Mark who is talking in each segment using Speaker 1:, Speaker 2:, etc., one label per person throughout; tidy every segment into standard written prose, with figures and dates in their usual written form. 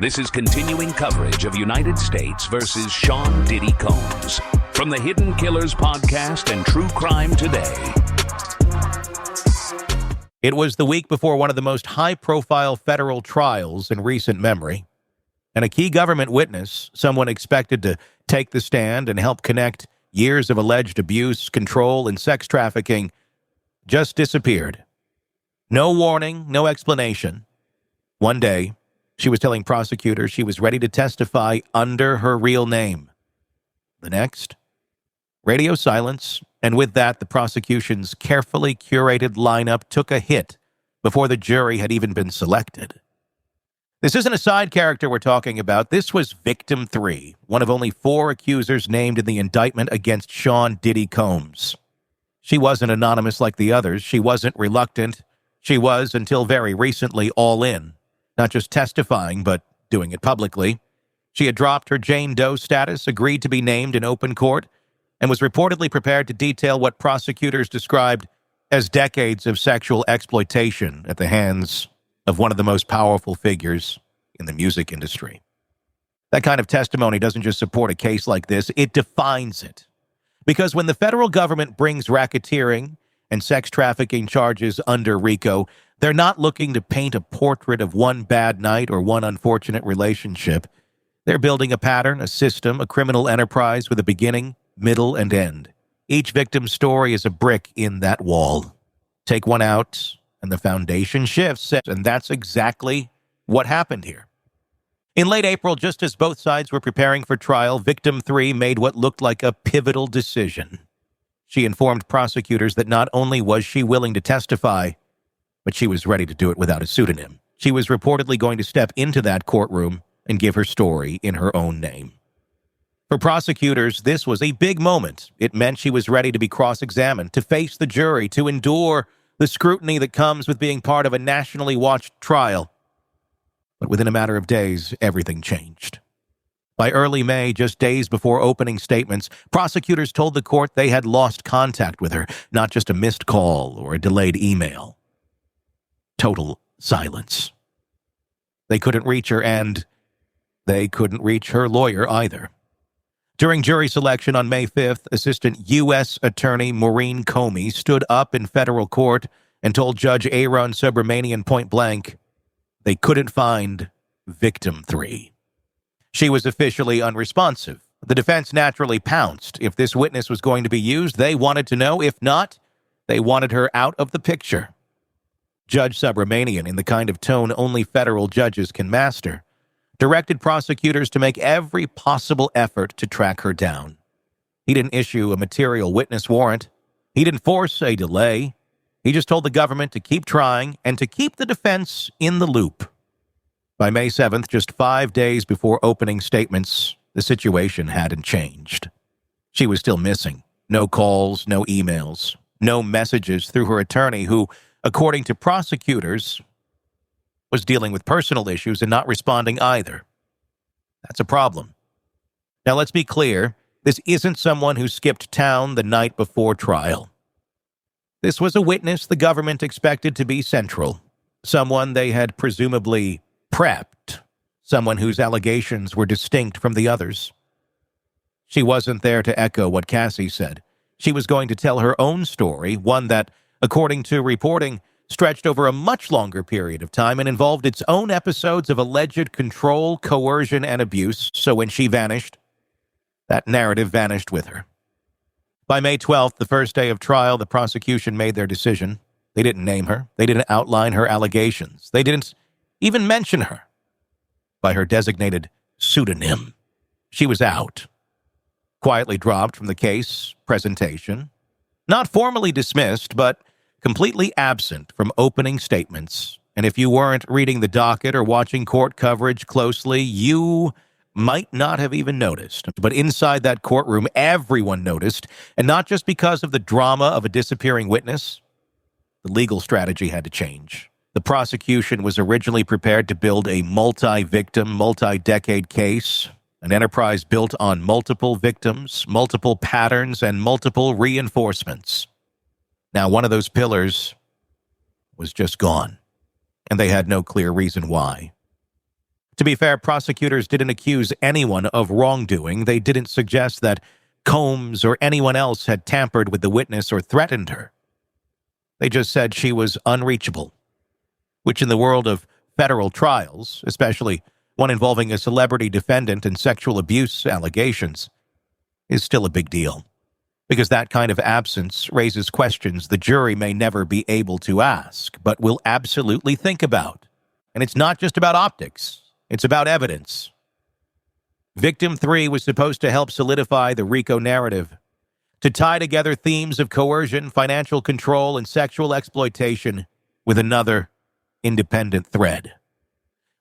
Speaker 1: This is continuing coverage of United States versus Sean Diddy Combs from the Hidden Killers podcast and True Crime Today.
Speaker 2: It was the week before one of the most high-profile federal trials in recent memory, and a key government witness, someone expected to take the stand and help connect years of alleged abuse, control, and sex trafficking, just disappeared. No warning, no explanation. One day, she was telling prosecutors she was ready to testify under her real name. The next, radio silence, and with that, the prosecution's carefully curated lineup took a hit before the jury had even been selected. This isn't a side character we're talking about. This was Victim 3, one of only 4 accusers named in the indictment against Sean Diddy Combs. She wasn't anonymous like the others. She wasn't reluctant. She was, until very recently, all in. Not just testifying, but doing it publicly. She had dropped her Jane Doe status, agreed to be named in open court, and was reportedly prepared to detail what prosecutors described as decades of sexual exploitation at the hands of one of the most powerful figures in the music industry. That kind of testimony doesn't just support a case like this, it defines it. Because when the federal government brings racketeering and sex trafficking charges under RICO, they're not looking to paint a portrait of one bad night or one unfortunate relationship. They're building a pattern, a system, a criminal enterprise with a beginning, middle, and end. Each victim's story is a brick in that wall. Take one out, and the foundation shifts, and that's exactly what happened here. In late April, just as both sides were preparing for trial, Victim 3 made what looked like a pivotal decision. She informed prosecutors that not only was she willing to testify, but she was ready to do it without a pseudonym. She was reportedly going to step into that courtroom and give her story in her own name. For prosecutors, this was a big moment. It meant she was ready to be cross-examined, to face the jury, to endure the scrutiny that comes with being part of a nationally watched trial. But within a matter of days, everything changed. By early May, just days before opening statements, prosecutors told the court they had lost contact with her, not just a missed call or a delayed email. Total silence. They couldn't reach her, and they couldn't reach her lawyer either. During jury selection on May 5th, Assistant U.S. Attorney Maureen Comey stood up in federal court and told Judge Aaron Subramanian point blank, they couldn't find Victim 3. She was officially unresponsive. The defense naturally pounced. If this witness was going to be used, they wanted to know. If not, they wanted her out of the picture. Judge Subramanian, in the kind of tone only federal judges can master, directed prosecutors to make every possible effort to track her down. He didn't issue a material witness warrant. He didn't force a delay. He just told the government to keep trying and to keep the defense in the loop. By May 7th, just 5 days before opening statements, the situation hadn't changed. She was still missing. No calls, no emails, no messages through her attorney who, according to prosecutors, was dealing with personal issues and not responding either. That's a problem. Now, let's be clear. This isn't someone who skipped town the night before trial. This was a witness the government expected to be central, someone they had presumably prepped, someone whose allegations were distinct from the others. She wasn't there to echo what Cassie said. She was going to tell her own story, one that, according to reporting, stretched over a much longer period of time and involved its own episodes of alleged control, coercion, and abuse. So when she vanished, that narrative vanished with her. By May 12th, the first day of trial, the prosecution made their decision. They didn't name her. They didn't outline her allegations. They didn't even mention her by her designated pseudonym. She was out, quietly dropped from the case presentation, not formally dismissed, but completely absent from opening statements. And if you weren't reading the docket or watching court coverage closely, you might not have even noticed. But inside that courtroom, everyone noticed, and not just because of the drama of a disappearing witness. The legal strategy had to change. The prosecution was originally prepared to build a multi-victim, multi-decade case, an enterprise built on multiple victims, multiple patterns, and multiple reinforcements. Now, one of those pillars was just gone, and they had no clear reason why. To be fair, prosecutors didn't accuse anyone of wrongdoing. They didn't suggest that Combs or anyone else had tampered with the witness or threatened her. They just said she was unreachable, which in the world of federal trials, especially one involving a celebrity defendant and sexual abuse allegations, is still a big deal, because that kind of absence raises questions the jury may never be able to ask, but will absolutely think about. And it's not just about optics, it's about evidence. Victim 3 was supposed to help solidify the RICO narrative, to tie together themes of coercion, financial control, and sexual exploitation with another independent thread.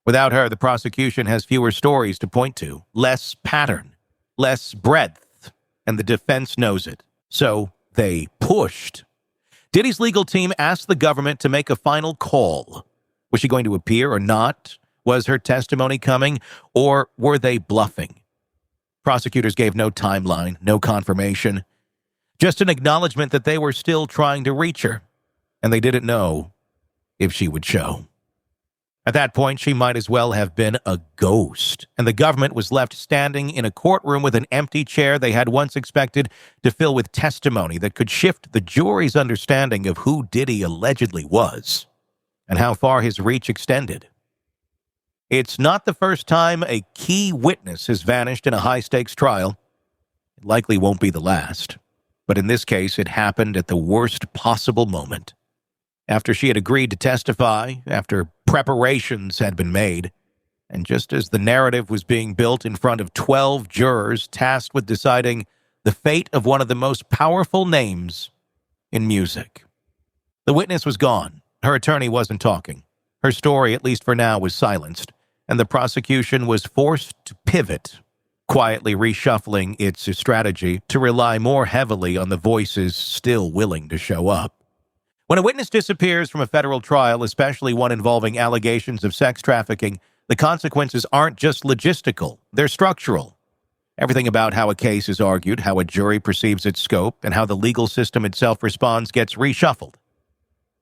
Speaker 2: Without her, the prosecution has fewer stories to point to, less pattern, less breadth, and the defense knows it. So they pushed. Diddy's legal team asked the government to make a final call. Was she going to appear or not? Was her testimony coming, or were they bluffing? Prosecutors gave no timeline, no confirmation, just an acknowledgement that they were still trying to reach her, and they didn't know if she would show. At that point, she might as well have been a ghost, and the government was left standing in a courtroom with an empty chair they had once expected to fill with testimony that could shift the jury's understanding of who Diddy allegedly was and how far his reach extended. It's not the first time a key witness has vanished in a high-stakes trial. It likely won't be the last, but in this case, it happened at the worst possible moment. After she had agreed to testify, after preparations had been made, and just as the narrative was being built in front of 12 jurors tasked with deciding the fate of one of the most powerful names in music. The witness was gone. Her attorney wasn't talking. Her story, at least for now, was silenced, and the prosecution was forced to pivot, quietly reshuffling its strategy to rely more heavily on the voices still willing to show up. When a witness disappears from a federal trial, especially one involving allegations of sex trafficking, the consequences aren't just logistical, they're structural. Everything about how a case is argued, how a jury perceives its scope, and how the legal system itself responds gets reshuffled.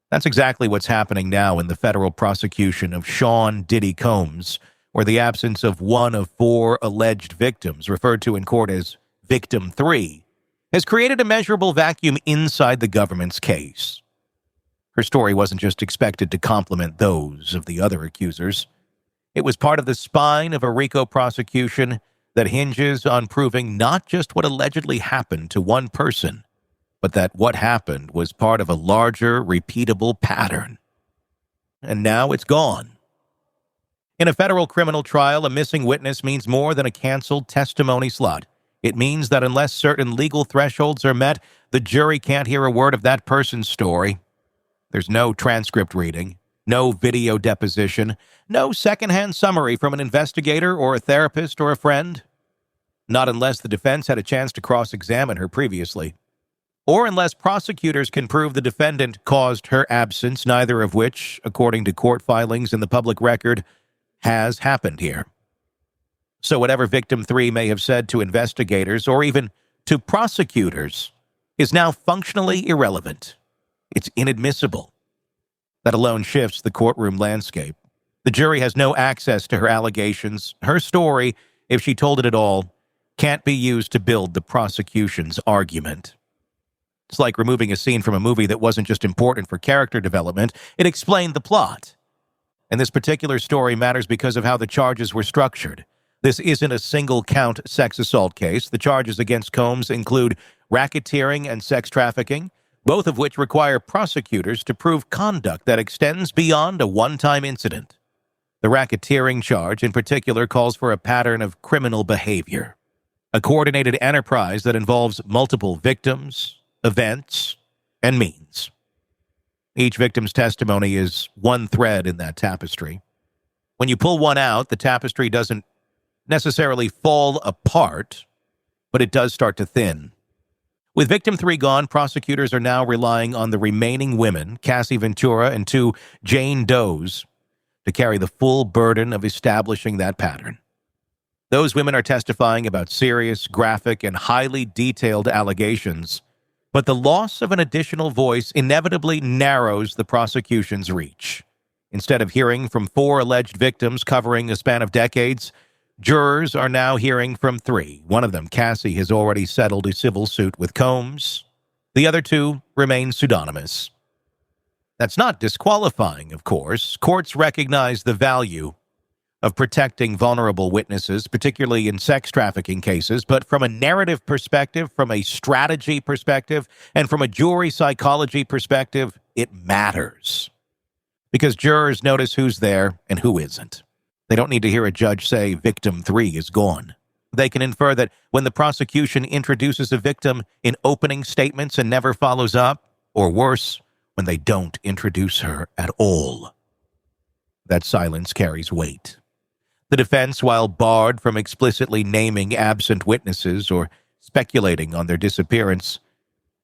Speaker 2: That's exactly what's happening now in the federal prosecution of Sean Diddy Combs, where the absence of one of 4 alleged victims, referred to in court as Victim 3, has created a measurable vacuum inside the government's case. Her story wasn't just expected to complement those of the other accusers. It was part of the spine of a RICO prosecution that hinges on proving not just what allegedly happened to one person, but that what happened was part of a larger, repeatable pattern. And now it's gone. In a federal criminal trial, a missing witness means more than a canceled testimony slot. It means that unless certain legal thresholds are met, the jury can't hear a word of that person's story. There's no transcript reading, no video deposition, no secondhand summary from an investigator or a therapist or a friend. Not unless the defense had a chance to cross-examine her previously. Or unless prosecutors can prove the defendant caused her absence, neither of which, according to court filings and the public record, has happened here. So whatever Victim 3 may have said to investigators or even to prosecutors is now functionally irrelevant. It's inadmissible. That alone shifts the courtroom landscape. The jury has no access to her allegations. Her story, if she told it at all, can't be used to build the prosecution's argument. It's like removing a scene from a movie that wasn't just important for character development, it explained the plot. And this particular story matters because of how the charges were structured. This isn't a single-count sex assault case. The charges against Combs include racketeering and sex trafficking, both of which require prosecutors to prove conduct that extends beyond a one-time incident. The racketeering charge, in particular, calls for a pattern of criminal behavior, a coordinated enterprise that involves multiple victims, events, and means. Each victim's testimony is one thread in that tapestry. When you pull one out, the tapestry doesn't necessarily fall apart, but it does start to thin. With Victim 3 gone, prosecutors are now relying on the remaining women, Cassie Ventura and 2 Jane Does, to carry the full burden of establishing that pattern. Those women are testifying about serious, graphic, and highly detailed allegations, but the loss of an additional voice inevitably narrows the prosecution's reach. Instead of hearing from 4 alleged victims covering a span of decades, jurors are now hearing from 3. One of them, Cassie, has already settled a civil suit with Combs. The other 2 remain pseudonymous. That's not disqualifying, of course. Courts recognize the value of protecting vulnerable witnesses, particularly in sex trafficking cases, but from a narrative perspective, from a strategy perspective, and from a jury psychology perspective, it matters. Because jurors notice who's there and who isn't. They don't need to hear a judge say victim 3 is gone. They can infer that when the prosecution introduces a victim in opening statements and never follows up, or worse, when they don't introduce her at all, that silence carries weight. The defense, while barred from explicitly naming absent witnesses or speculating on their disappearance,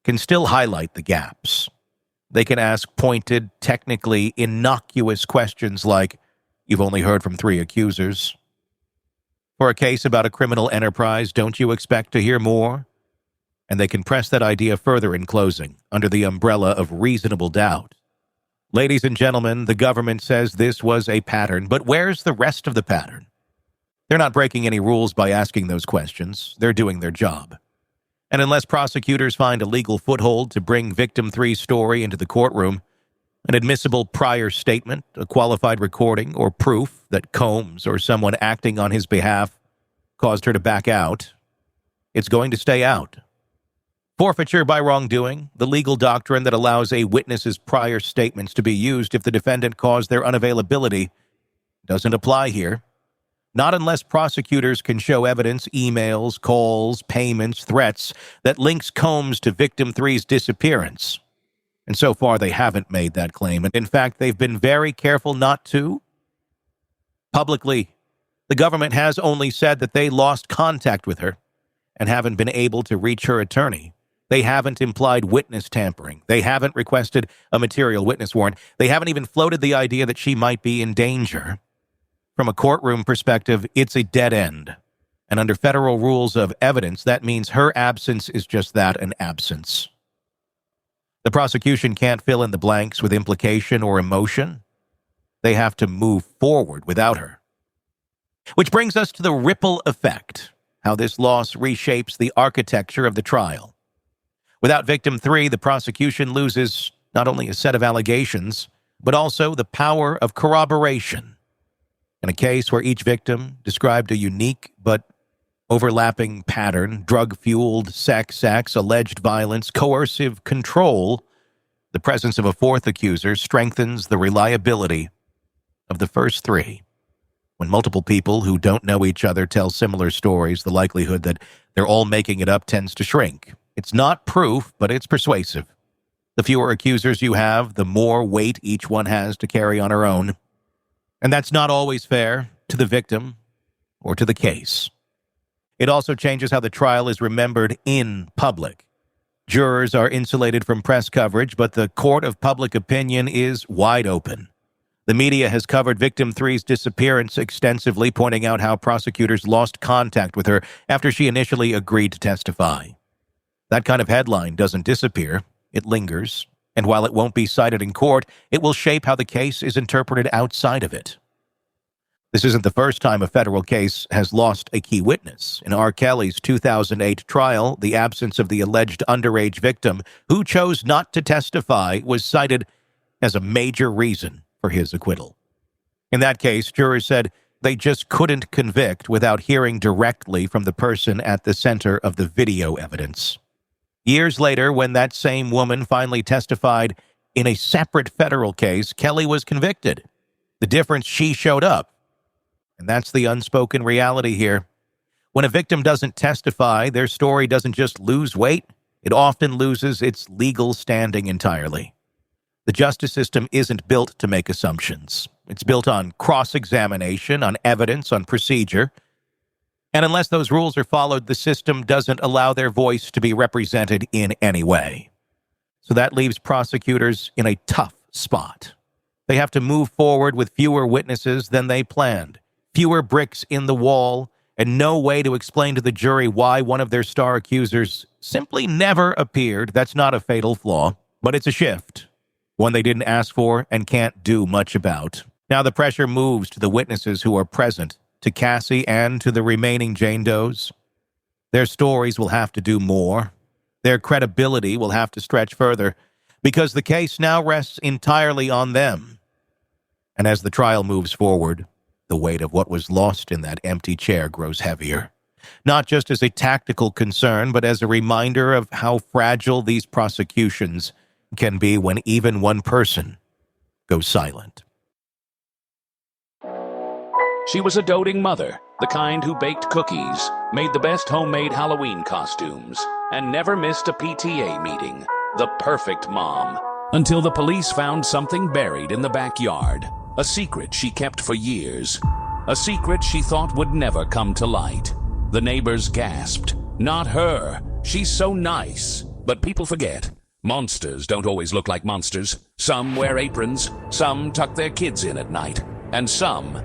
Speaker 2: can still highlight the gaps. They can ask pointed, technically innocuous questions like, "You've only heard from 3 accusers. For a case about a criminal enterprise, don't you expect to hear more?" And they can press that idea further in closing, under the umbrella of reasonable doubt. Ladies and gentlemen, the government says this was a pattern, but where's the rest of the pattern? They're not breaking any rules by asking those questions. They're doing their job. And unless prosecutors find a legal foothold to bring victim 3's story into the courtroom, an admissible prior statement, a qualified recording, or proof that Combs or someone acting on his behalf caused her to back out, it's going to stay out. Forfeiture by wrongdoing, the legal doctrine that allows a witness's prior statements to be used if the defendant caused their unavailability, doesn't apply here. Not unless prosecutors can show evidence, emails, calls, payments, threats that links Combs to victim 3's disappearance. And so far, they haven't made that claim. And in fact, they've been very careful not to. Publicly, the government has only said that they lost contact with her and haven't been able to reach her attorney. They haven't implied witness tampering. They haven't requested a material witness warrant. They haven't even floated the idea that she might be in danger. From a courtroom perspective, it's a dead end. And under federal rules of evidence, that means her absence is just that, an absence. The prosecution can't fill in the blanks with implication or emotion. They have to move forward without her. Which brings us to the ripple effect, how this loss reshapes the architecture of the trial. Without victim 3, the prosecution loses not only a set of allegations, but also the power of corroboration. In a case where each victim described a unique but overlapping pattern, drug-fueled sex acts, alleged violence, coercive control, the presence of a 4th accuser strengthens the reliability of the first 3. When multiple people who don't know each other tell similar stories, the likelihood that they're all making it up tends to shrink. It's not proof, but it's persuasive. The fewer accusers you have, the more weight each one has to carry on her own. And that's not always fair to the victim or to the case. It also changes how the trial is remembered in public. Jurors are insulated from press coverage, but the court of public opinion is wide open. The media has covered victim 3's disappearance extensively, pointing out how prosecutors lost contact with her after she initially agreed to testify. That kind of headline doesn't disappear. It lingers. And while it won't be cited in court, it will shape how the case is interpreted outside of it. This isn't the first time a federal case has lost a key witness. In R. Kelly's 2008 trial, the absence of the alleged underage victim who chose not to testify was cited as a major reason for his acquittal. In that case, jurors said they just couldn't convict without hearing directly from the person at the center of the video evidence. Years later, when that same woman finally testified in a separate federal case, Kelly was convicted. The difference, she showed up. And that's the unspoken reality here. When a victim doesn't testify, their story doesn't just lose weight, it often loses its legal standing entirely. The justice system isn't built to make assumptions. It's built on cross-examination, on evidence, on procedure. And unless those rules are followed, the system doesn't allow their voice to be represented in any way. So that leaves prosecutors in a tough spot. They have to move forward with fewer witnesses than they planned, fewer bricks in the wall, and no way to explain to the jury why one of their star accusers simply never appeared. That's not a fatal flaw, but it's a shift. one they didn't ask for and can't do much about. Now the pressure moves to the witnesses who are present, to Cassie and to the remaining Jane Does. Their stories will have to do more. Their credibility will have to stretch further, because the case now rests entirely on them. And as the trial moves forward, the weight of what was lost in that empty chair grows heavier, not just as a tactical concern, but as a reminder of how fragile these prosecutions can be when even one person goes silent.
Speaker 1: She was a doting mother, the kind who baked cookies, made the best homemade Halloween costumes, and never missed a PTA meeting. The perfect mom. Until the police found something buried in the backyard. A secret she kept for years. A secret she thought would never come to light. The neighbors gasped. Not her. She's so nice. But people forget. Monsters don't always look like monsters. Some wear aprons. Some tuck their kids in at night. And some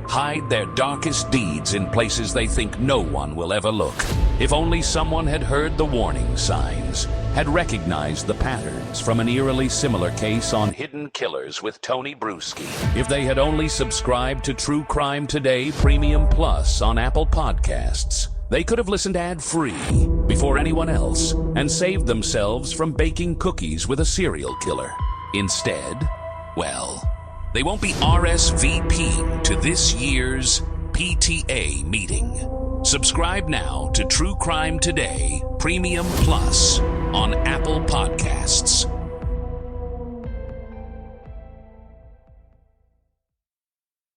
Speaker 1: hide their darkest deeds in places they think no one will ever look. If only someone had heard the warning signs, had recognized the patterns from an eerily similar case on Hidden Killers with Tony Brueski. If they had only subscribed to True Crime Today Premium Plus on Apple Podcasts, they could have listened ad-free before anyone else and saved themselves from baking cookies with a serial killer. Instead, well, they won't be RSVPing to this year's PTA meeting. Subscribe now to True Crime Today Premium Plus on Apple Podcasts.